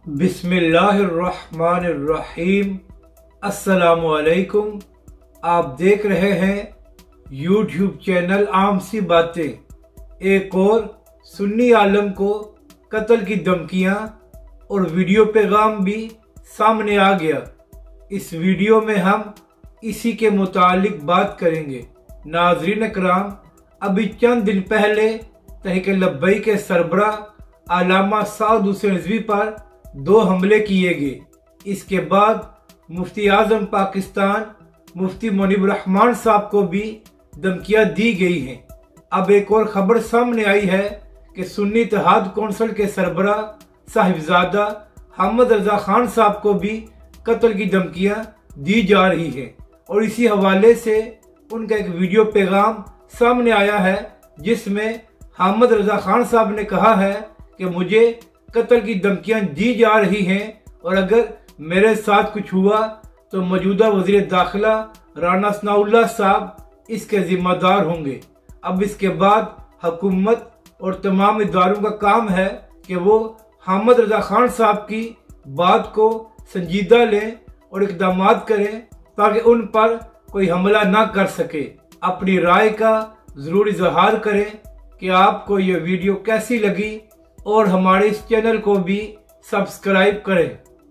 बिस्मिल्लाहिर्रहमानिर्रहीम। अस्सलामु अलैकुम। आप देख रहे हैं यूट्यूब चैनल आम सी बातें। एक और सुन्नी आलम को कत्ल की धमकियां और वीडियो पैगाम भी सामने आ गया। इस वीडियो में हम इसी के मुतालिक बात करेंगे। नाज़रीन इकराम, अभी चंद दिन पहले तहरीक लब्बैक के सरबराह अल्लामा सऊद हुसैन रिज़वी पर 2 हमले किए गए। इसके बाद मुफ्ती आज़म पाकिस्तान मुफ्ती मुनीब रहमान साहब को भी धमकियां दी गई हैं। अब एक और खबर सामने आई है कि सुन्नी इत्तेहाद कौंसिल के सरबराह साहिबजादा अहमद रजा खान साहब को भी कत्ल की धमकियां दी जा रही हैं और इसी हवाले से उनका एक वीडियो पैगाम सामने आया है जिसमें अहमद रजा खान साहब ने कहा है कि मुझे कत्ल की धमकियां दी जा रही हैं और अगर मेरे साथ कुछ हुआ तो मौजूदा वज़ीर दाखिला राना सनाउल्लाह साहब इसके जिम्मेदार होंगे। अब इसके बाद हुकूमत और तमाम इदारों का काम है कि वो अहमद रजा खान साहब की बात को संजीदा लें और इक़दाम करें ताकि उन पर कोई हमला ना कर सके। अपनी राय का ज़रूर इजहार करें कि आपको ये वीडियो कैसी लगी और हमारे इस चैनल को भी सब्सक्राइब करें।